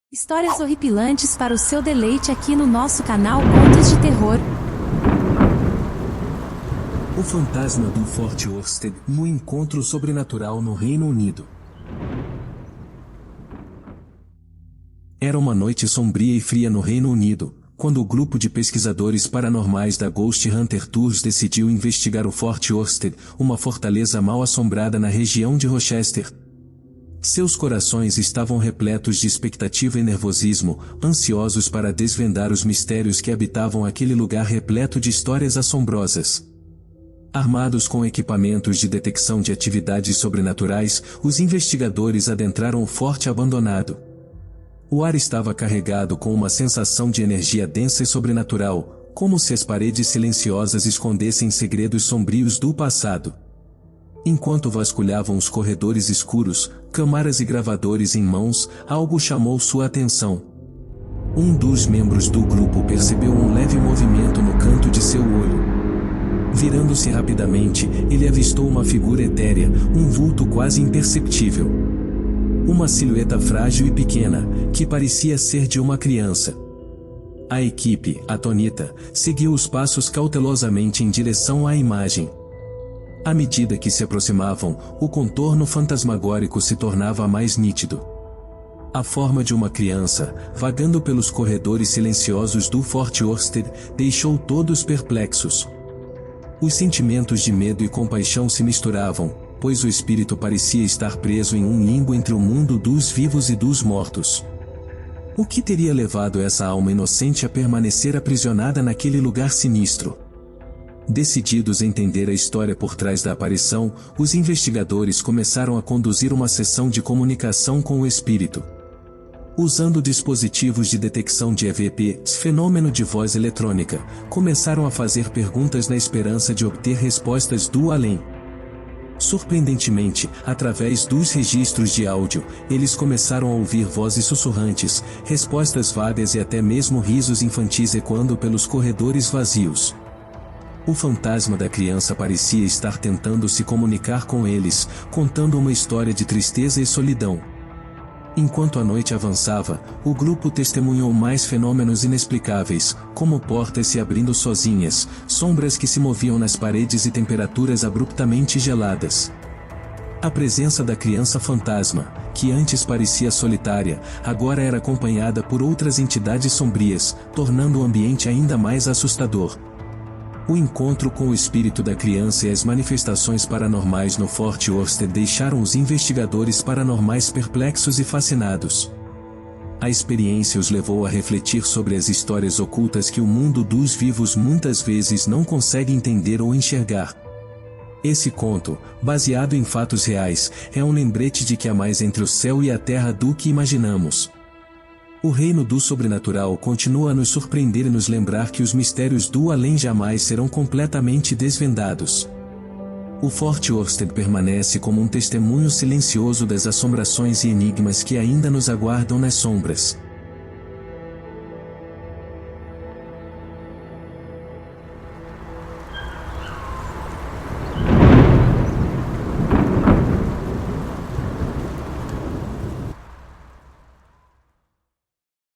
Histórias horripilantes para o seu deleite aqui no nosso canal Contos de Terror. O fantasma do Fort Worcester, no encontro sobrenatural no Reino Unido. Era uma noite sombria e fria no Reino Unido, quando o grupo de pesquisadores paranormais da Ghost Hunter Tours decidiu investigar o Fort Worcester, uma fortaleza mal assombrada na região de Rochester. Seus corações estavam repletos de expectativa e nervosismo, ansiosos para desvendar os mistérios que habitavam aquele lugar repleto de histórias assombrosas. Armados com equipamentos de detecção de atividades sobrenaturais, os investigadores adentraram o forte abandonado. O ar estava carregado com uma sensação de energia densa e sobrenatural, como se as paredes silenciosas escondessem segredos sombrios do passado. Enquanto vasculhavam os corredores escuros, câmaras e gravadores em mãos, algo chamou sua atenção. Um dos membros do grupo percebeu um leve movimento no canto de seu olho. Virando-se rapidamente, ele avistou uma figura etérea, um vulto quase imperceptível. Uma silhueta frágil e pequena, que parecia ser de uma criança. A equipe, atônita, seguiu os passos cautelosamente em direção à imagem. À medida que se aproximavam, o contorno fantasmagórico se tornava mais nítido. A forma de uma criança, vagando pelos corredores silenciosos do Fort Worcester, deixou todos perplexos. Os sentimentos de medo e compaixão se misturavam, pois o espírito parecia estar preso em um limbo entre o mundo dos vivos e dos mortos. O que teria levado essa alma inocente a permanecer aprisionada naquele lugar sinistro? Decididos a entender a história por trás da aparição, os investigadores começaram a conduzir uma sessão de comunicação com o espírito. Usando dispositivos de detecção de EVP, fenômeno de voz eletrônica, começaram a fazer perguntas na esperança de obter respostas do além. Surpreendentemente, através dos registros de áudio, eles começaram a ouvir vozes sussurrantes, respostas vagas e até mesmo risos infantis ecoando pelos corredores vazios. O fantasma da criança parecia estar tentando se comunicar com eles, contando uma história de tristeza e solidão. Enquanto a noite avançava, o grupo testemunhou mais fenômenos inexplicáveis, como portas se abrindo sozinhas, sombras que se moviam nas paredes e temperaturas abruptamente geladas. A presença da criança fantasma, que antes parecia solitária, agora era acompanhada por outras entidades sombrias, tornando o ambiente ainda mais assustador. O encontro com o espírito da criança e as manifestações paranormais no Fort Worcester deixaram os investigadores paranormais perplexos e fascinados. A experiência os levou a refletir sobre as histórias ocultas que o mundo dos vivos muitas vezes não consegue entender ou enxergar. Esse conto, baseado em fatos reais, é um lembrete de que há mais entre o céu e a terra do que imaginamos. O reino do sobrenatural continua a nos surpreender e nos lembrar que os mistérios do além jamais serão completamente desvendados. O Fort Worcester permanece como um testemunho silencioso das assombrações e enigmas que ainda nos aguardam nas sombras.